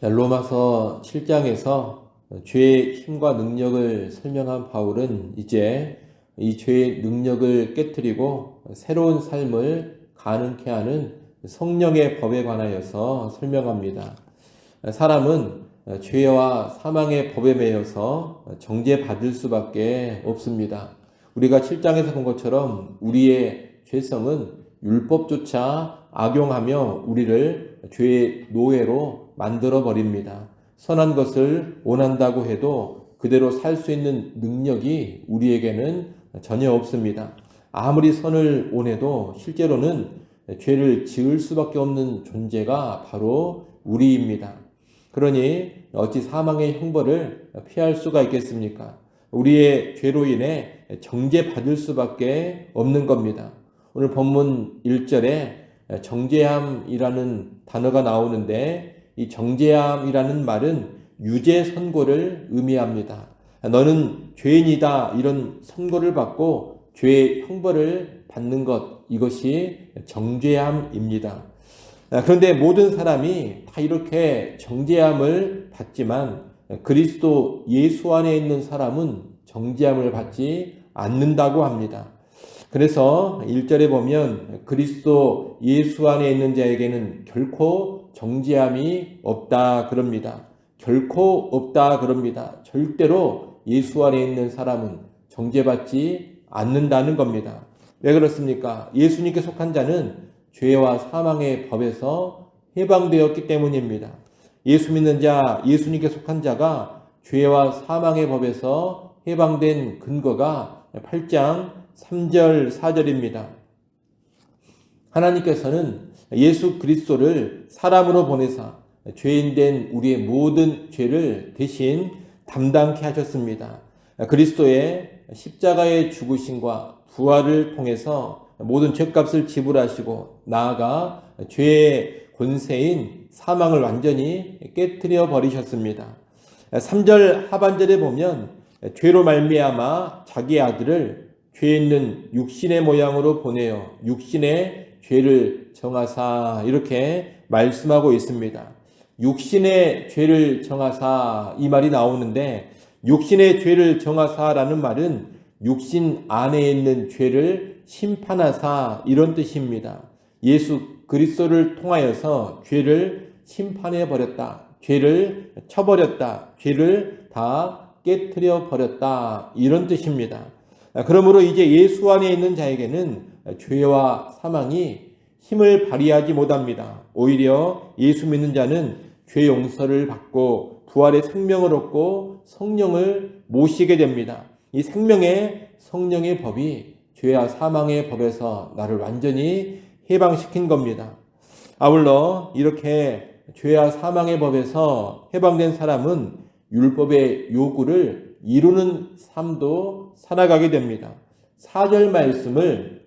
로마서 7장에서 죄의 힘과 능력을 설명한 바울은 이제 이 죄의 능력을 깨트리고 새로운 삶을 가능케 하는 성령의 법에 관하여서 설명합니다. 사람은 죄와 사망의 법에 매여서 정죄받을 수밖에 없습니다. 우리가 7장에서 본 것처럼 우리의 죄성은 율법조차 악용하며 우리를 죄의 노예로 만들어 버립니다. 선한 것을 원한다고 해도 그대로 살 수 있는 능력이 우리에게는 전혀 없습니다. 아무리 선을 원해도 실제로는 죄를 지을 수밖에 없는 존재가 바로 우리입니다. 그러니 어찌 사망의 형벌을 피할 수가 있겠습니까? 우리의 죄로 인해 정죄받을 수밖에 없는 겁니다. 오늘 본문 1절에 정죄함이라는 단어가 나오는데 이 정죄함이라는 말은 유죄 선고를 의미합니다. 너는 죄인이다 이런 선고를 받고 죄의 형벌을 받는 것, 이것이 정죄함입니다. 그런데 모든 사람이 다 이렇게 정죄함을 받지만 그리스도 예수 안에 있는 사람은 정죄함을 받지 않는다고 합니다. 그래서 1절에 보면 그리스도 예수 안에 있는 자에게는 결코 정죄함이 없다 그럽니다. 결코 없다 그럽니다. 절대로 예수 안에 있는 사람은 정죄받지 않는다는 겁니다. 왜 그렇습니까? 예수님께 속한 자는 죄와 사망의 법에서 해방되었기 때문입니다. 예수 믿는 자, 예수님께 속한 자가 죄와 사망의 법에서 해방된 근거가 8장 3절 4절입니다. 하나님께서는 예수 그리스도를 사람으로 보내사 죄인된 우리의 모든 죄를 대신 담당케 하셨습니다. 그리스도의 십자가의 죽으심과 부활을 통해서 모든 죄값을 지불하시고 나아가 죄의 권세인 사망을 완전히 깨트려 버리셨습니다. 3절 하반절에 보면 죄로 말미암아 자기 아들을 죄 있는 육신의 모양으로 보내어 육신의 죄를 정하사 이렇게 말씀하고 있습니다. 육신의 죄를 정하사 이 말이 나오는데 육신의 죄를 정하사라는 말은 육신 안에 있는 죄를 심판하사 이런 뜻입니다. 예수 그리스도를 통하여서 죄를 심판해 버렸다. 죄를 쳐버렸다. 죄를 다 깨트려 버렸다. 이런 뜻입니다. 그러므로 이제 예수 안에 있는 자에게는 죄와 사망이 힘을 발휘하지 못합니다. 오히려 예수 믿는 자는 죄 용서를 받고 부활의 생명을 얻고 성령을 모시게 됩니다. 이 생명의 성령의 법이 죄와 사망의 법에서 나를 완전히 해방시킨 겁니다. 아울러 이렇게 죄와 사망의 법에서 해방된 사람은 율법의 요구를 이루는 삶도 살아가게 됩니다. 4절 말씀을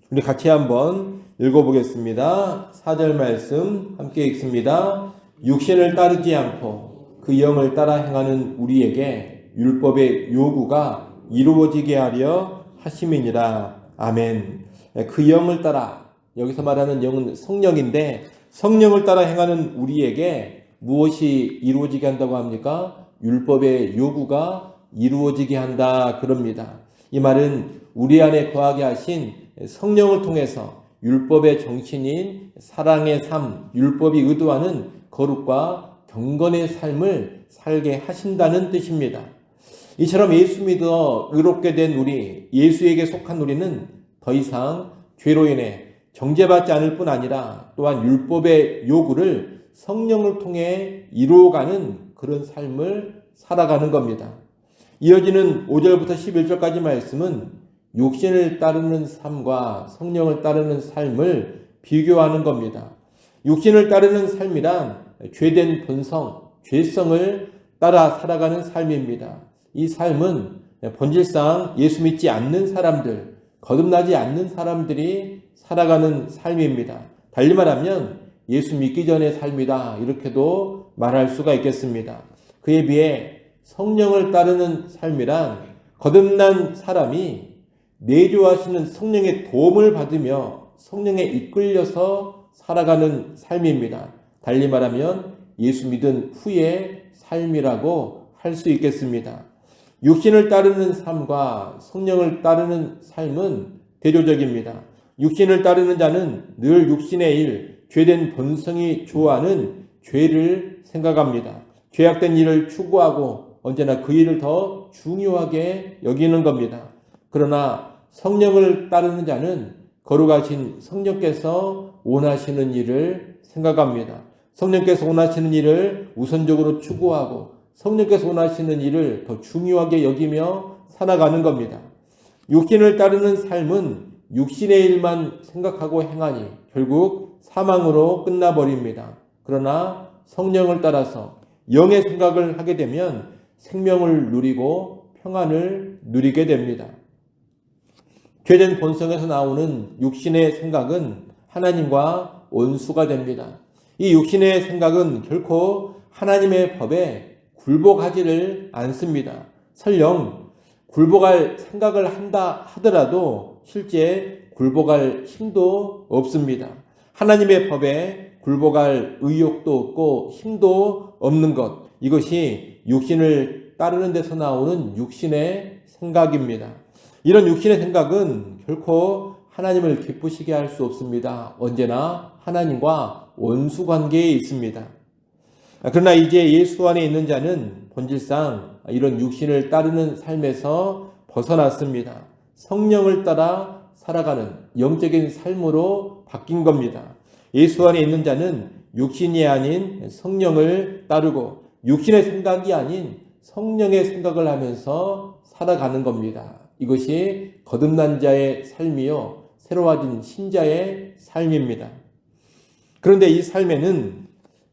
우리 같이 한번 읽어보겠습니다. 4절 말씀 함께 읽습니다. 육신을 따르지 않고 그 영을 따라 행하는 우리에게 율법의 요구가 이루어지게 하려 하심이니라. 아멘. 그 영을 따라, 여기서 말하는 영은 성령인데 성령을 따라 행하는 우리에게 무엇이 이루어지게 한다고 합니까? 율법의 요구가 이루어지게 한다 그럽니다. 이 말은 우리 안에 거하게 하신 성령을 통해서 율법의 정신인 사랑의 삶, 율법이 의도하는 거룩과 경건의 삶을 살게 하신다는 뜻입니다. 이처럼 예수 믿어 의롭게 된 우리, 예수에게 속한 우리는 더 이상 죄로 인해 정죄받지 않을 뿐 아니라 또한 율법의 요구를 성령을 통해 이루어가는 그런 삶을 살아가는 겁니다. 이어지는 5절부터 11절까지 말씀은 육신을 따르는 삶과 성령을 따르는 삶을 비교하는 겁니다. 육신을 따르는 삶이란 죄된 본성, 죄성을 따라 살아가는 삶입니다. 이 삶은 본질상 예수 믿지 않는 사람들, 거듭나지 않는 사람들이 살아가는 삶입니다. 달리 말하면 예수 믿기 전의 삶이다 이렇게도 말할 수가 있겠습니다. 그에 비해 성령을 따르는 삶이란 거듭난 사람이 내주하시는 성령의 도움을 받으며 성령에 이끌려서 살아가는 삶입니다. 달리 말하면 예수 믿은 후의 삶이라고 할 수 있겠습니다. 육신을 따르는 삶과 성령을 따르는 삶은 대조적입니다. 육신을 따르는 자는 늘 육신의 일, 죄된 본성이 좋아하는 죄를 생각합니다. 죄악된 일을 추구하고 언제나 그 일을 더 중요하게 여기는 겁니다. 그러나 성령을 따르는 자는 거룩하신 성령께서 원하시는 일을 생각합니다. 성령께서 원하시는 일을 우선적으로 추구하고 성령께서 원하시는 일을 더 중요하게 여기며 살아가는 겁니다. 육신을 따르는 삶은 육신의 일만 생각하고 행하니 결국 사망으로 끝나버립니다. 그러나 성령을 따라서 영의 생각을 하게 되면 생명을 누리고 평안을 누리게 됩니다. 죄된 본성에서 나오는 육신의 생각은 하나님과 원수가 됩니다. 이 육신의 생각은 결코 하나님의 법에 굴복하지를 않습니다. 설령 굴복할 생각을 한다 하더라도 실제 굴복할 힘도 없습니다. 하나님의 법에 굴복할 의욕도 없고 힘도 없는 것, 이것이 육신을 따르는 데서 나오는 육신의 생각입니다. 이런 육신의 생각은 결코 하나님을 기쁘시게 할 수 없습니다. 언제나 하나님과 원수 관계에 있습니다. 그러나 이제 예수 안에 있는 자는 본질상 이런 육신을 따르는 삶에서 벗어났습니다. 성령을 따라 살아가는 영적인 삶으로 바뀐 겁니다. 예수 안에 있는 자는 육신이 아닌 성령을 따르고 육신의 생각이 아닌 성령의 생각을 하면서 살아가는 겁니다. 이것이 거듭난 자의 삶이요, 새로워진 신자의 삶입니다. 그런데 이 삶에는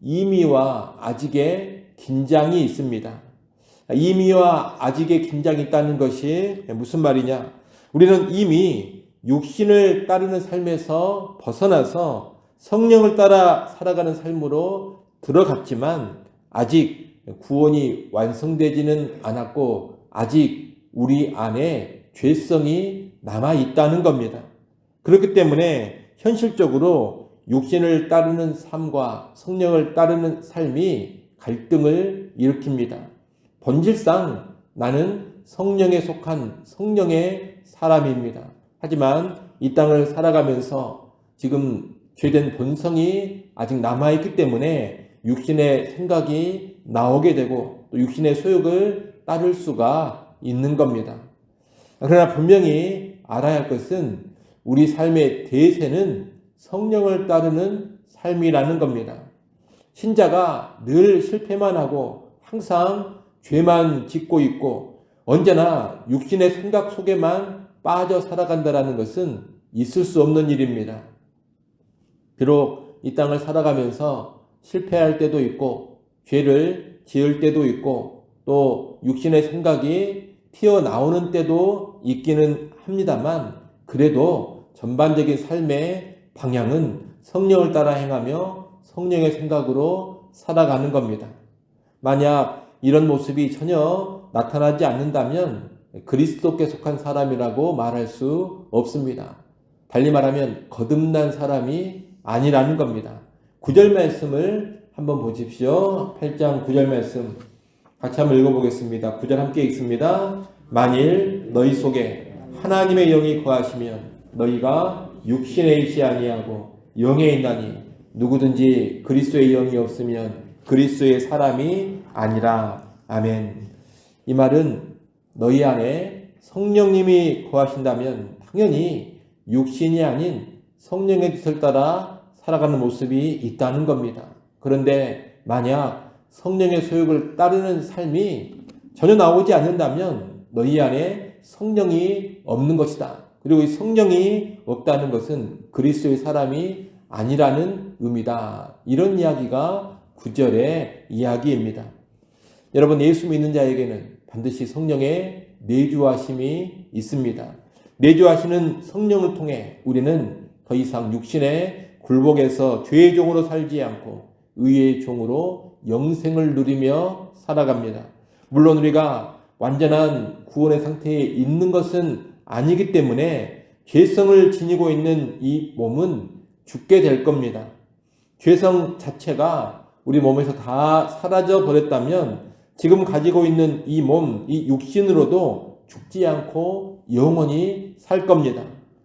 임의와 아직의 긴장이 있습니다. 임의와 아직의 긴장이 있다는 것이 무슨 말이냐? 우리는 이미 육신을 따르는 삶에서 벗어나서 성령을 따라 살아가는 삶으로 들어갔지만 아직 구원이 완성되지는 않았고 아직 우리 안에 죄성이 남아 있다는 겁니다. 그렇기 때문에 현실적으로 육신을 따르는 삶과 성령을 따르는 삶이 갈등을 일으킵니다. 본질상 나는 성령에 속한 성령의 사람입니다. 하지만 이 땅을 살아가면서 지금 죄된 본성이 아직 남아있기 때문에 육신의 생각이 나오게 되고 또 육신의 소욕을 따를 수가 있는 겁니다. 그러나 분명히 알아야 할 것은 우리 삶의 대세는 성령을 따르는 삶이라는 겁니다. 신자가 늘 실패만 하고 항상 죄만 짓고 있고 언제나 육신의 생각 속에만 빠져 살아간다는 것은 있을 수 없는 일입니다. 비록 이 땅을 살아가면서 실패할 때도 있고 죄를 지을 때도 있고 또 육신의 생각이 튀어나오는 때도 있기는 합니다만 그래도 전반적인 삶의 방향은 성령을 따라 행하며 성령의 생각으로 살아가는 겁니다. 만약 이런 모습이 전혀 나타나지 않는다면 그리스도께 속한 사람이라고 말할 수 없습니다. 달리 말하면 거듭난 사람이 아니라는 겁니다. 9절 말씀을 한번 보십시오. 8장 9절 말씀 같이 한번 읽어보겠습니다. 9절 함께 읽습니다. 만일 너희 속에 하나님의 영이 거하시면 너희가 육신에 있지 아니하고 영에 있나니 누구든지 그리스도의 영이 없으면 그리스도의 사람이 아니라. 아멘. 이 말은 너희 안에 성령님이 거하신다면 당연히 육신이 아닌 성령의 뜻을 따라 살아가는 모습이 있다는 겁니다. 그런데 만약 성령의 소욕을 따르는 삶이 전혀 나오지 않는다면 너희 안에 성령이 없는 것이다. 그리고 이 성령이 없다는 것은 그리스도의 사람이 아니라는 의미다. 이런 이야기가 9절의 이야기입니다. 여러분, 예수 믿는 자에게는 반드시 성령의 내주하심이 있습니다. 내주하시는 성령을 통해 우리는 더 이상 육신의 굴복에서 죄의 종으로 살지 않고 의의 종으로 영생을 누리며 살아갑니다. 물론 우리가 완전한 구원의 상태에 있는 것은 아니기 때문에 죄성을 지니고 있는 이 몸은 죽게 될 겁니다. 죄성 자체가 우리 몸에서 다 사라져 버렸다면 지금 가지고 있는 이 몸, 이 육신으로도 죽지 않고 영원히 살 겁니다.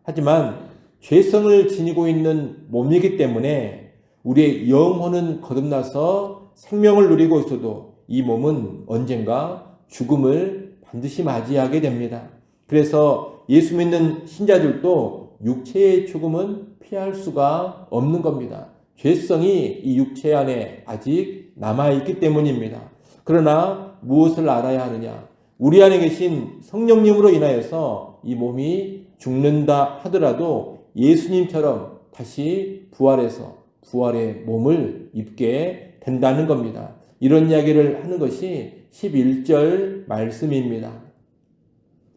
하지만 죄성을 지니고 있는 몸이기 때문에 우리의 영혼은 거듭나서 생명을 누리고 있어도 이 몸은 언젠가 죽음을 반드시 맞이하게 됩니다. 그래서 예수 믿는 신자들도 육체의 죽음은 피할 수가 없는 겁니다. 죄성이 이 육체 안에 아직 남아있기 때문입니다. 그러나 무엇을 알아야 하느냐? 우리 안에 계신 성령님으로 인하여서 이 몸이 죽는다 하더라도 예수님처럼 다시 부활해서 부활의 몸을 입게 된다는 겁니다. 이런 이야기를 하는 것이 11절 말씀입니다.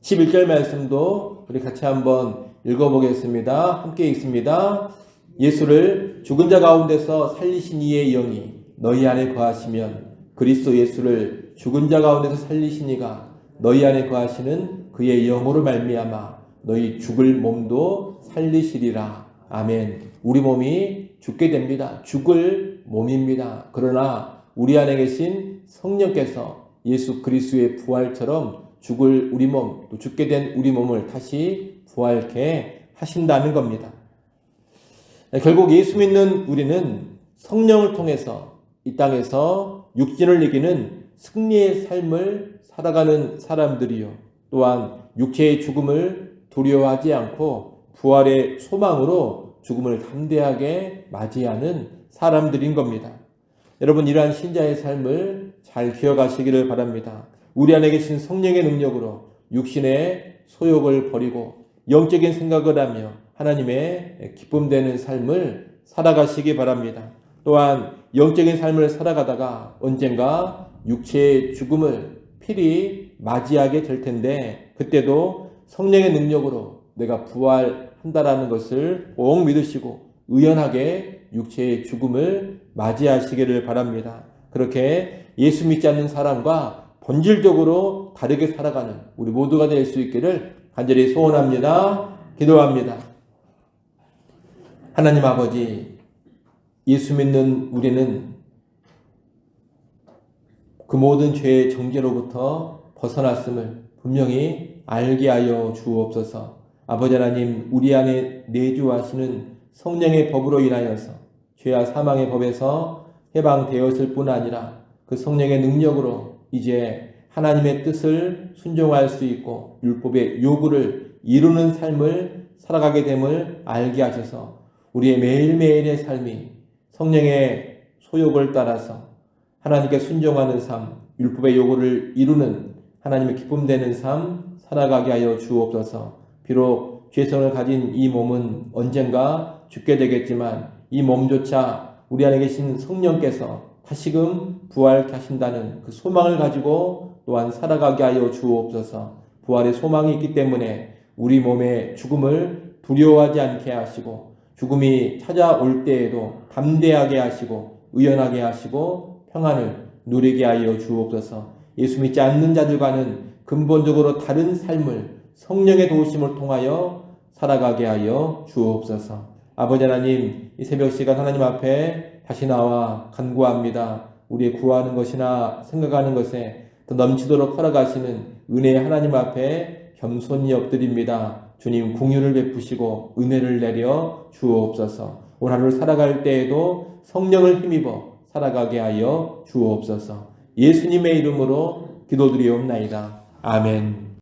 11절 말씀도 우리 같이 한번 읽어보겠습니다. 함께 읽습니다. 예수를 죽은 자 가운데서 살리신 이의 영이 너희 안에 거하시면 그리스도 예수를 죽은 자 가운데서 살리신 이가 너희 안에 거하시는 그의 영으로 말미암아 너희 죽을 몸도 살리시리라. 아멘. 우리 몸이 죽게 됩니다. 죽을 몸입니다. 그러나 우리 안에 계신 성령께서 예수 그리스도의 부활처럼 죽을 우리 몸, 또 죽게 된 우리 몸을 다시 부활케 하신다는 겁니다. 결국 예수 믿는 우리는 성령을 통해서 이 땅에서 육신을 이기는 승리의 삶을 살아가는 사람들이요. 또한 육체의 죽음을 두려워하지 않고 부활의 소망으로 죽음을 담대하게 맞이하는 사람들인 겁니다. 여러분, 이러한 신자의 삶을 잘 기억하시기를 바랍니다. 우리 안에 계신 성령의 능력으로 육신의 소욕을 버리고 영적인 생각을 하며 하나님의 기쁨되는 삶을 살아가시기 바랍니다. 또한 영적인 삶을 살아가다가 언젠가 육체의 죽음을 필히 맞이하게 될 텐데 그때도 성령의 능력으로 내가 부활한다라는 것을 꼭 믿으시고 의연하게 육체의 죽음을 맞이하시기를 바랍니다. 그렇게 예수 믿지 않는 사람과 본질적으로 다르게 살아가는 우리 모두가 될 수 있기를 간절히 소원합니다. 기도합니다. 하나님 아버지, 예수 믿는 우리는 그 모든 죄의 정죄로부터 벗어났음을 분명히 알게 하여 주옵소서. 아버지 하나님, 우리 안에 내주하시는 성령의 법으로 인하여서 죄와 사망의 법에서 해방되었을 뿐 아니라 그 성령의 능력으로 이제 하나님의 뜻을 순종할 수 있고 율법의 요구를 이루는 삶을 살아가게 됨을 알게 하셔서 우리의 매일매일의 삶이 성령의 소욕을 따라서 하나님께 순종하는 삶, 율법의 요구를 이루는 하나님의 기쁨되는 삶 살아가게 하여 주옵소서. 비록 죄성을 가진 이 몸은 언젠가 죽게 되겠지만 이 몸조차 우리 안에 계신 성령께서 다시금 부활케 하신다는 그 소망을 가지고 또한 살아가게 하여 주옵소서. 부활의 소망이 있기 때문에 우리 몸의 죽음을 두려워하지 않게 하시고 죽음이 찾아올 때에도 담대하게 하시고 의연하게 하시고 평안을 누리게 하여 주옵소서. 예수 믿지 않는 자들과는 근본적으로 다른 삶을 성령의 도우심을 통하여 살아가게 하여 주옵소서. 아버지 하나님, 이 새벽 시간 하나님 앞에 다시 나와 간구합니다. 우리의 구하는 것이나 생각하는 것에 더 넘치도록 허락하시는 은혜의 하나님 앞에 겸손히 엎드립니다. 주님, 긍휼을 베푸시고 은혜를 내려 주옵소서. 오늘 하루를 살아갈 때에도 성령을 힘입어 살아가게 하여 주옵소서. 예수님의 이름으로 기도드리옵나이다. 아멘.